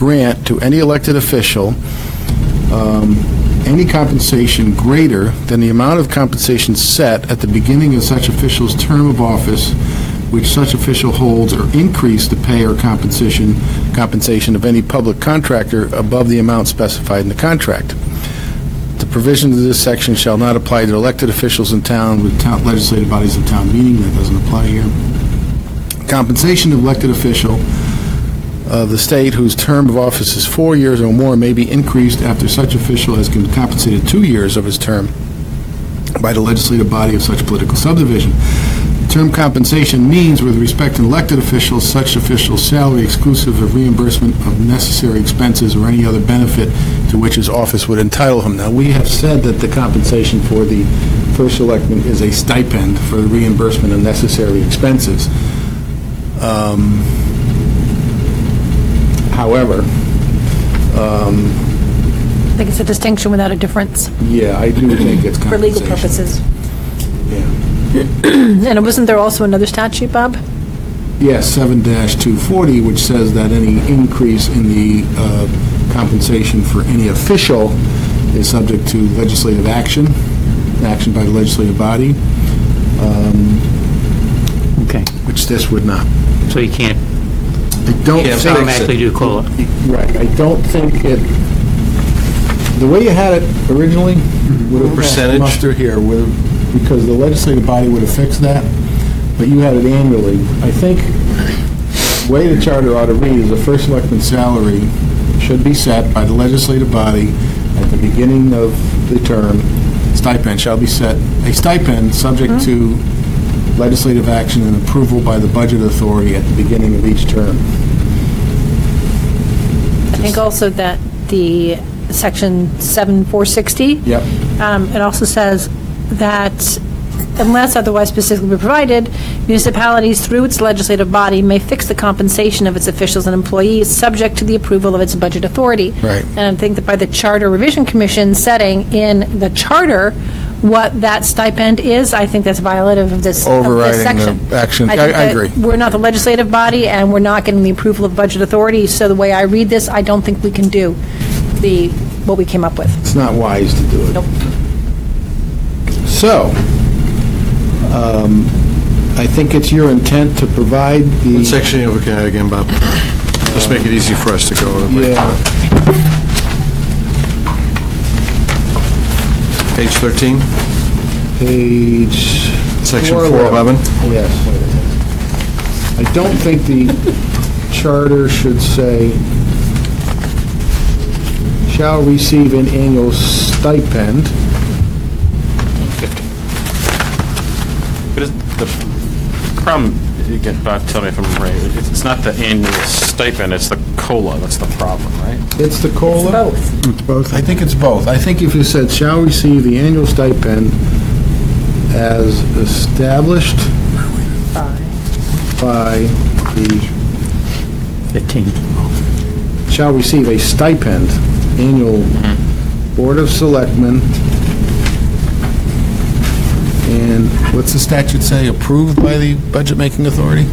grant to any elected official any compensation greater than the amount of compensation set at the beginning of such official's term of office which such official holds, or increase the pay or compensation of any public contractor above the amount specified in the contract. The provisions of this section shall not apply to elected officials in town with legislative bodies of town meeting. That doesn't apply here. Compensation of elected official of the state whose term of office is 4 years or more may be increased after such official has been compensated 2 years of his term by the legislative body of such political subdivision. Term compensation means, with respect to elected officials, such official's salary exclusive of reimbursement of necessary expenses or any other benefit to which his office would entitle him. Now, we have said that the compensation for the first selectman is a stipend for the reimbursement of necessary expenses. However, I think it's a distinction without a difference yeah, I do think it's compensation. for legal purposes. Yeah. And wasn't there also another statute, Bob? Yes, 7-240, which says that any increase in the compensation for any official is subject to legislative action by the legislative body, Okay. which this would not. So you can't I don't think automatically do COLA. Right, I don't think it, the way you had it originally, would have Percentage? muster here, because the legislative body would have fixed that, but you had it annually. I think the way the charter ought to read is the first selectman's salary should be set by the legislative body at the beginning of the term. Stipend shall be set, a stipend subject to legislative action and approval by the budget authority at the beginning of each term. I think also that the section 7460, Yep. it also says that unless otherwise specifically provided, municipalities through its legislative body may fix the compensation of its officials and employees subject to the approval of its budget authority. Right. And I think that by the Charter Revision Commission setting in the charter what that stipend is, I think that's violative of this Overriding section. the action. think I that agree. We're not the legislative body, and we're not getting the approval of budget authority, so the way I read this, I don't think we can do what we came up with. It's not wise to do it. Nope. So, I think it's your intent to provide the... What section are you looking at again, Bob? Just make it easy for us to go over. Yeah, Page 13, page... section 411. Yes. I don't think the charter should say, shall receive an annual stipend. 50. But the problem, again, Bob, tell me if I'm right, it's not the annual stipend, it's the COLA, that's the problem, right? It's the COLA? Both. It's both. I think it's both. I think if you said, shall receive the annual stipend as established by the, 15. shall receive a stipend, annual Board of Selectmen, and what's the statute say, approved by the budget-making authority?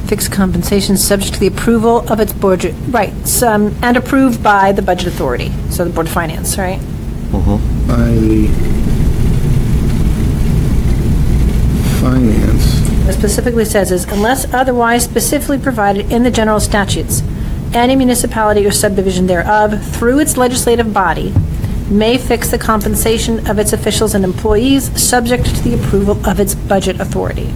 Fixed compensation subject to the approval of its budget, right, and approved by the budget authority, so the Board of Finance, right? By the Finance. It specifically says is, unless otherwise specifically provided in the general statutes, any municipality or subdivision thereof, through its legislative body, may fix the compensation of its officials and employees, subject to the approval of its budget authority.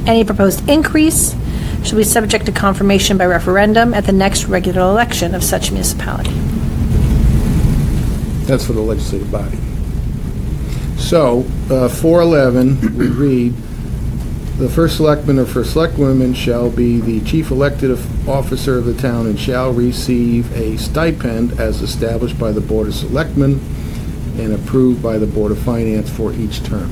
Any proposed increase shall be subject to confirmation by referendum at the next regular election of such municipality. That's for the legislative body. So, 411 would read, the first selectman or first selectwoman shall be the chief elected officer of the town and shall receive a stipend as established by the Board of Selectmen and approved by the Board of Finance for each term.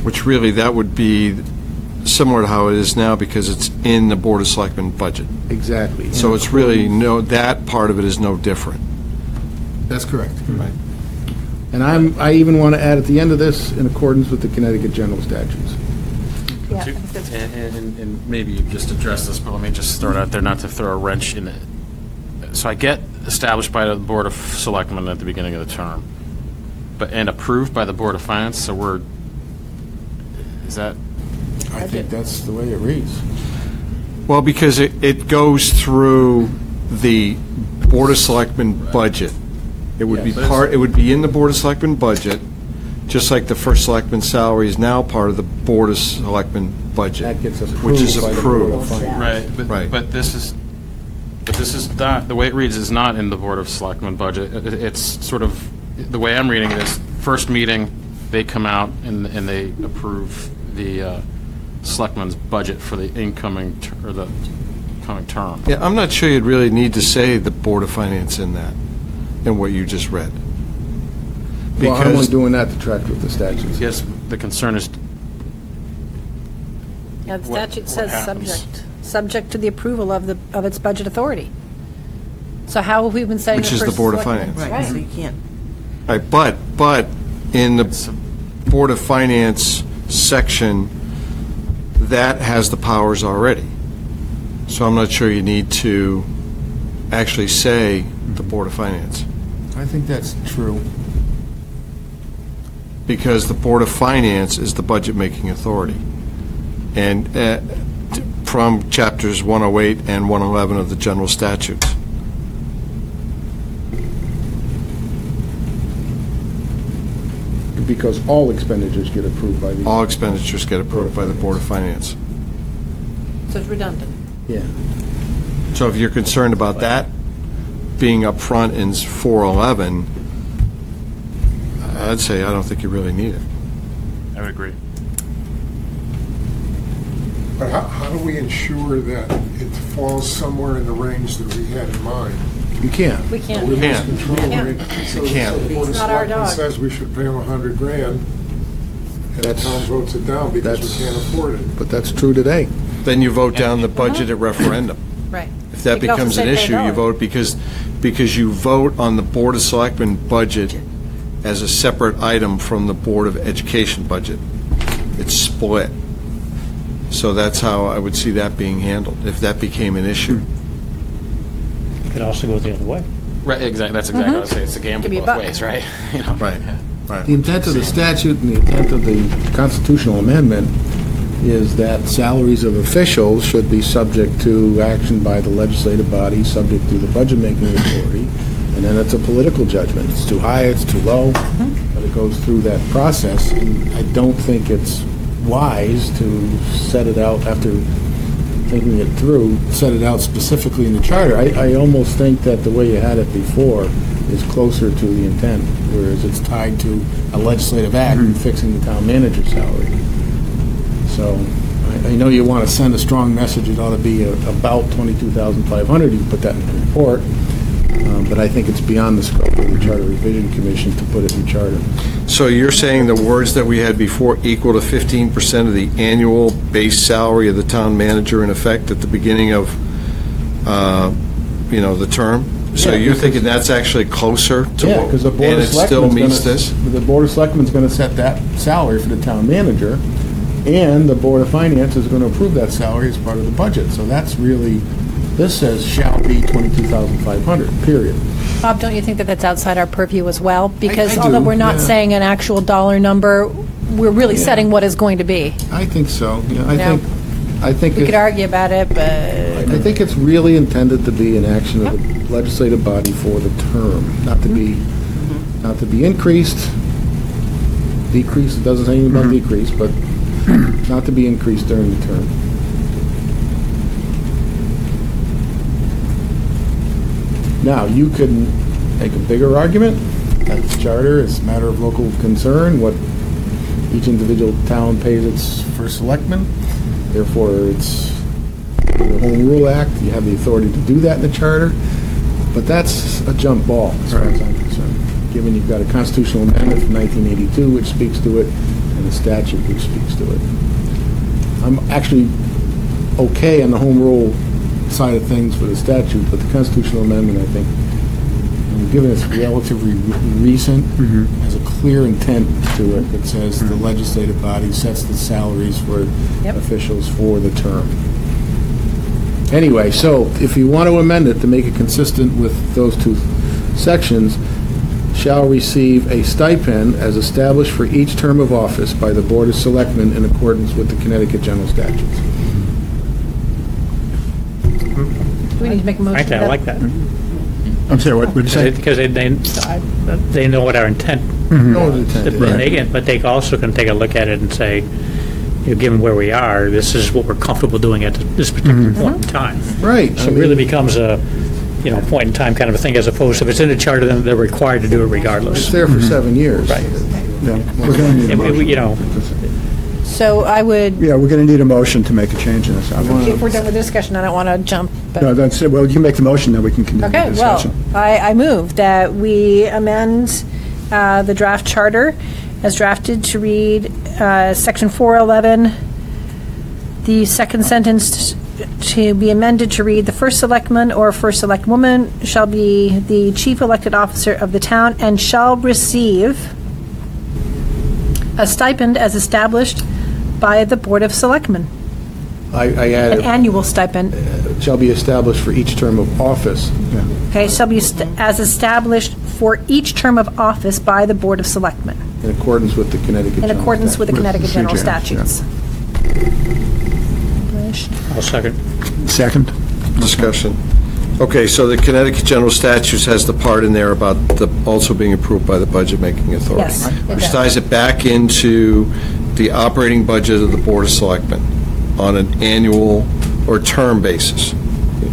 Which really, that would be similar to how it is now because it's in the Board of Selectmen budget. Exactly. So it's really that part of it is no different. That's correct. Right. And I even want to add at the end of this, in accordance with the Connecticut general statutes. Yeah, I think that's- And maybe you just addressed this, but let me just throw it out there, not to throw a wrench in it. So I get established by the Board of Selectmen at the beginning of the term, and approved by the Board of Finance, so is that? I think that's the way it reads. Well, because it goes through the Board of Selectmen budget. It would be Yes. it would be in the Board of Selectmen budget, just like the first selectman's salary is now part of the Board of Selectmen budget. That gets Which is approved by the Board of approved. Finance. Right. But this is not, the way it reads is not in the Board of Selectmen budget. It's sort of, the way I'm reading it is, first meeting, they come out and they approve the Selectmen's budget for the incoming, or the coming term. Yeah, I'm not sure you'd really need to say the Board of Finance in that, in what you just read. Well, I'm only Because, doing that to track with the statutes. Yes, the concern is, Yeah, the What- statute what says happens? subject to the approval of its budget authority. So how have we been setting the Which first... is the Board of select- Finance. Right, so you can't. right, but in the Board of Finance section, that has the powers already. So I'm not sure you need to actually say the Board of Finance, I think that's true. because the Board of Finance is the budget-making authority. And from chapters 108 and 111 of the general statutes. Because all expenditures get approved by the... All expenditures get approved by the Board of Finance. So it's redundant. Yeah. So if you're concerned about that being up front in 411, I'd say I don't think you really need it. I would agree. But how do we ensure that it falls somewhere in the range that we had in mind? You can't. We We can't. lose can't. control. can't. right? So can't. the Board of It's not our Selectmen dog. says we should pay them $100,000, and the That's- town votes it down because that's- we can't afford it. But that's true today. Then you vote down the budget at referendum. Right. If that You could also becomes say an pay a issue, you dollar. vote because you vote on the Board of Selectmen budget as a separate item from the Board of Education budget. It's split. So that's how I would see that being handled, if that became an issue. Could also go the other way. Right, exactly, that's exactly what I was saying, it's a gamble Could be a both buck. ways, right? You know? Right, right. The intent of the statute and the intent of the constitutional amendment is that salaries of officials should be subject to action by the legislative body, subject to the budget-making authority, and then it's a political judgment. It's too high, it's too low, but it goes through that process. And I don't think it's wise to set it out after thinking it through, set it out specifically in the charter. I almost think that the way you had it before is closer to the intent, whereas it's tied to a legislative act fixing the town manager's salary. So I know you want to send a strong message, it ought to be about $22,500, you can put that in the report, but I think it's beyond the scope of the Charter Revision Commission to put it in charter. So you're saying the words that we had before equal to 15% of the annual base salary of the town manager in effect at the beginning of, the term? So Yeah, you're because- thinking that's actually closer to Yeah, what, because the Board and of it still Selectmen's meets gonna, this? the Board of Selectmen's going to set that salary for the town manager, and the Board of Finance is going to approve that salary as part of the budget. So that's really, this says shall be $22,500, period. Bob, don't you think that that's outside our purview as well? Because I although do, we're not yeah. saying an actual dollar number, we're really Yeah. setting what is going to be. I think so. Yeah, Now, I think We could it- argue about it, but I think it's really intended to be an action of the legislative body for the term, not to be, not to be increased, decreased, it doesn't say anything about decrease, but not to be increased during the term. Now, you could make a bigger argument that the charter is a matter of local concern, what each individual town pays its first selectman, therefore it's the Home Rule Act, you have the authority to do that in the charter, but that's a jump ball, as far as I'm concerned, given you've got a constitutional amendment from 1982 which speaks to it, and a statute which speaks to it. I'm actually okay on the Home Rule side of things for the statute, but the constitutional amendment, I think, Given it's relatively recent, has a clear intent to it that says the legislative body sets the salaries for Yep. officials for the term. Anyway, so if you want to amend it to make it consistent with those two sections, shall receive a stipend as established for each term of office by the Board of Selectmen in accordance with the Connecticut General Statutes. Do we need to make a motion? Frankly, I like that. I'm sorry, what did you say? Because they know what our intent, No intent is. but they also can take a look at it and say, given where we are, this is what we're comfortable doing at this particular point in time. Right. So it really becomes a, point in time kind of a thing, as opposed to if it's in the charter, then they're required to do it It's regardless. there for 7 years. Right. Yeah, we're going to need a And we- motion. So I would, Yeah, we're going to need a motion to make a change in this. if we're done with the discussion, I don't want to jump, but. No, that's it. Well, you can make the motion, then we can continue the Okay, well, discussion. I move that we amend the draft charter as drafted to read Section 411, the second sentence to be amended to read, "The first selectman or first select woman shall be the chief elected officer of the town and shall receive a stipend as established by the Board of Selectmen." I An added, annual stipend. shall be established for each term of office. Okay, shall be as established for each term of office by the Board of Selectmen, In accordance with the Connecticut in General accordance with the Connecticut General CGS, yeah. Statutes. I'll second. Second? Discussion. Okay, so the Connecticut General Statutes has the part in there about the, also being approved by the Budget-Making Authority. Yes, it Which does. ties it back into the operating budget of the Board of Selectmen on an annual or term basis.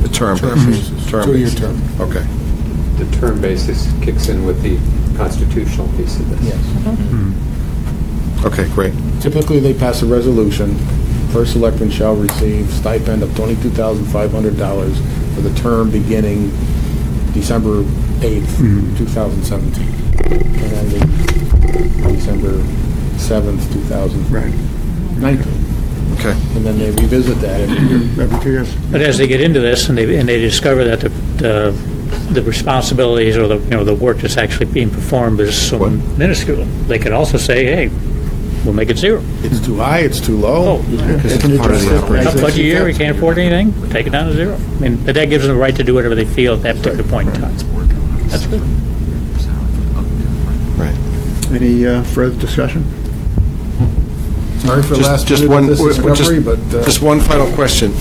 A term basis. Two-year basis. term. Okay. The term basis kicks in with the constitutional piece of this. Yes. Okay, great. Typically, they pass a resolution, first selectman shall receive stipend of $22,500 for the term beginning December 8th, 2017. And ending December 7th, 2019. Okay. And then they revisit that every year. Every 2 years? But as they get into this and they discover that the responsibilities or the work that's actually being performed is so minuscule, they could also say, hey, we'll make it zero. It's too high, it's too low. Because it's part of the operating. Tough budget year, we can't afford anything, we'll take it down to zero. I mean, but that gives them the right to do whatever they feel at that particular point in time. That's good. Right. Any further discussion? Sorry for last Just minute one, of this discovery, but just one final question.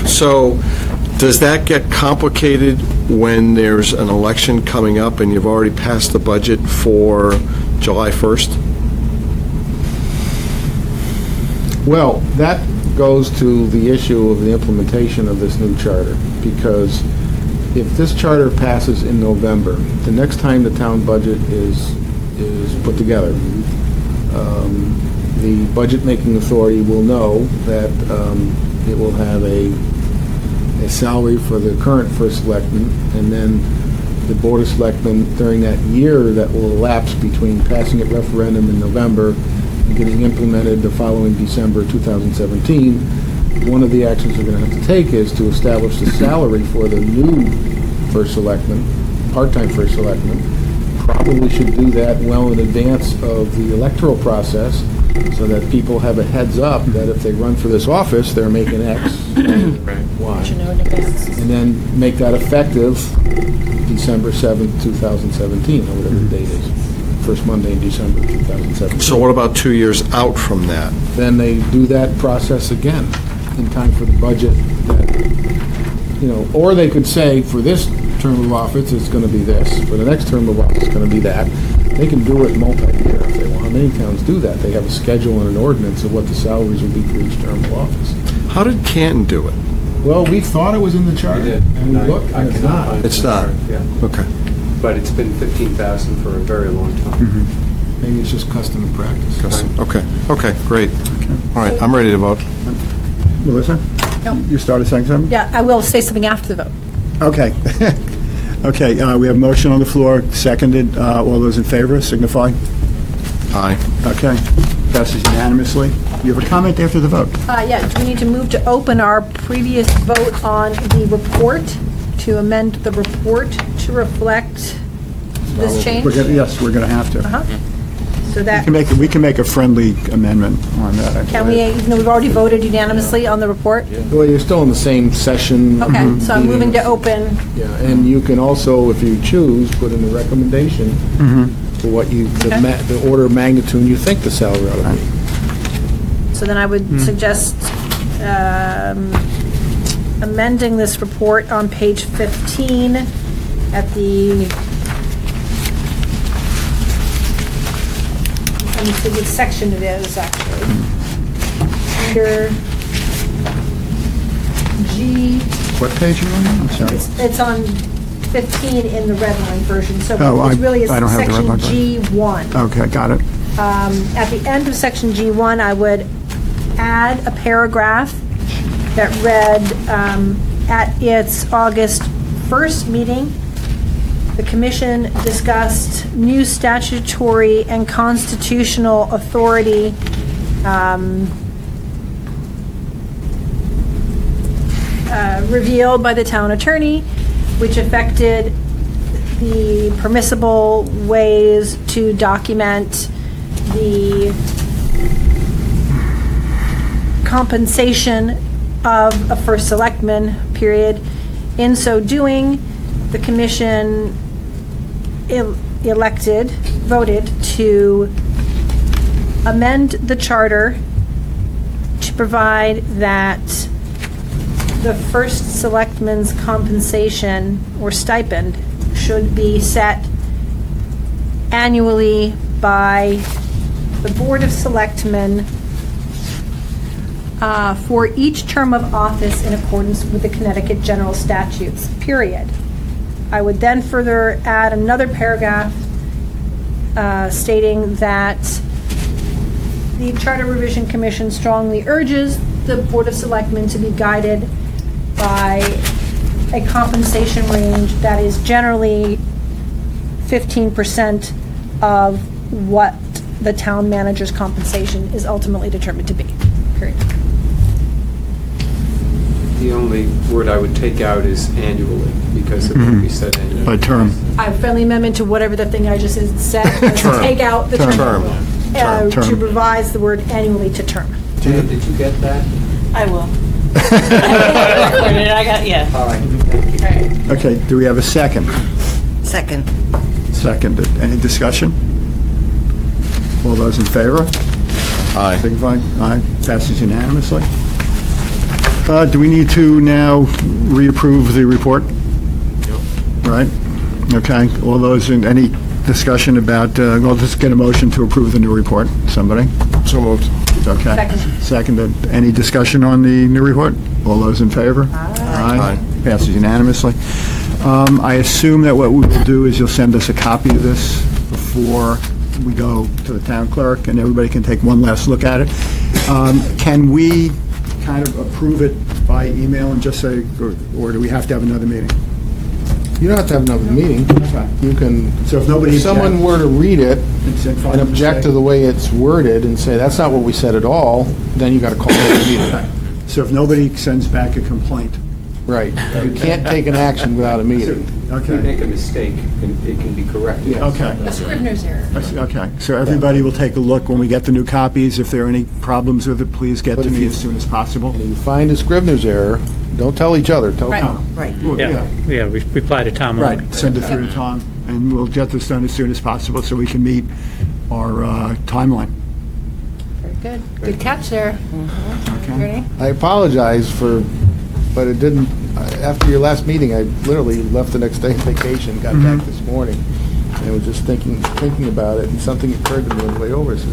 So, does that get complicated when there's an election coming up and you've already passed the budget for July 1st? well, that goes to the issue of the implementation of this new charter, because if this charter passes in November, the next time the town budget is put together, the budget-making authority will know that it will have a salary for the current first selectman, and then the Board of Selectmen, during that year that will elapse between passing a referendum in November and getting implemented the following December 2017, one of the actions they're going to have to take is to establish the salary for the new first selectman, part-time first selectman. Probably should do that well in advance of the electoral process, so that people have a heads up that if they run for this office, they're making X, Y. And then make that effective December 7th, 2017, or whatever the date is, first Monday in December 2017. So what about 2 years out from that? Then they do that process again in time for the budget. Or they could say, for this term of office, it's going to be this. For the next term of office, it's going to be that. They can do it multi-year if they want. Many towns do that. They have a schedule and an ordinance of what the salaries will be for each term of office. How did Canton do it? Well, we thought it was in the charter, We did. and we looked, I and it's cannot not. find It's it. not. Yeah. Okay. But it's been 15,000 for a very long time. Maybe it's just custom and practice. Okay, great. All right, I'm ready to vote. Melissa? No. You started saying something? Yeah, I will say something after the vote. Okay. Okay, we have motion on the floor, seconded. All those in favor signify. Aye. Okay, passes unanimously. You have a comment after the vote? Yeah, do we need to move to open our previous vote on the report to amend the report to reflect this change? Yes, we're going to have to. So that, We can make a friendly amendment on that. I can we, believe. even though we've already voted unanimously on the report? Well, you're still in the same session. Okay, so I'm moving to open. Yeah, and you can also, if you choose, put in a recommendation for what you, the order of magnitude you think the salary ought to be. So then I would suggest amending this report on page 15 at the, let me see what section it is, actually. Under G, What page are you on? I'm sorry. it's on 15 in the red line version, so Oh, it's really I don't have the red line section version. G1. Okay, got it. At the end of section G1, I would add a paragraph that read, at its August 1st meeting, the commission discussed new statutory and constitutional authority revealed by the town attorney, which affected the permissible ways to document the compensation of a first selectman, period. In so doing, the commission voted to amend the charter to provide that the first selectman's compensation or stipend should be set annually by the Board of Selectmen for each term of office in accordance with the Connecticut General Statutes, period. I would then further add another paragraph stating that the Charter Revision Commission strongly urges the Board of Selectmen to be guided by a compensation range that is generally 15% of what the town manager's compensation is ultimately determined to be, period. The only word I would take out is annually, because it won't be said annually. By term. I have friendly amendment to whatever the thing I just said, is to take out the term. Term. To revise the word annually to term. Jan, did you get that? I will. I recorded it, I got, yeah. All right. Okay, do we have a second? Second. Seconded. Any discussion? All those in favor? Aye. Signify. Aye. Passes unanimously. Do we need to now reapprove the report? Right? Okay. All those, in any discussion about, well, let's get a motion to approve the new report. Somebody? So moved. Okay. Second. Seconded. Any discussion on the new report? All those in favor? Aye. Passes unanimously. I assume that what we will do is you'll send us a copy of this before we go to the town clerk, and everybody can take one last look at it. Can we kind of approve it by email and just say, or do we have to have another meeting? You don't have to have another meeting. Okay. You can, So if nobody if someone were to read it and object to the way it's worded and say, that's not what we said at all, then you got to call it a meeting. So if nobody sends back a complaint? Right. You can't take an action without a meeting. If you Okay. make a mistake, it can be corrected. Okay. A Scrivener's error. Okay, so everybody will take a look when we get the new copies. If there are any problems with it, please get But to if me you- as soon as possible. When you find a Scrivener's error, don't tell each other, tell Right, Tom. right. Well, Yeah, reply to Tom. Right, send it through to Tom, and we'll get this done as soon as possible so we can meet our timeline. Very good. Good catch there. Ernie. I apologize but it didn't, after your last meeting, I literally left the next day on vacation, got back this morning, and I was just thinking about it, and something occurred to me on the way over, so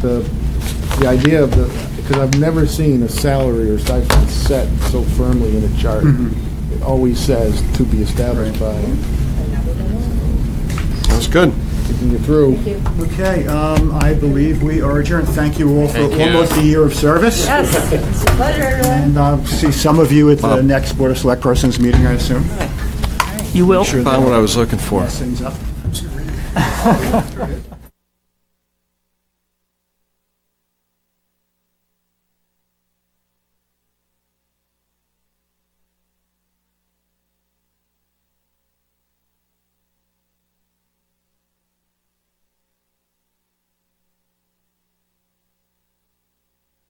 the idea of because I've never seen a salary or stipend set so firmly in a chart. It always says to be established by, That's good. taking you through. Okay, I believe we are adjourned. Thank you all for almost a year of service. Yes, it's a pleasure, everyone. And I'll see some of you at the next Board of Select Persons meeting, I assume. You will? Found what I was looking for. Things up.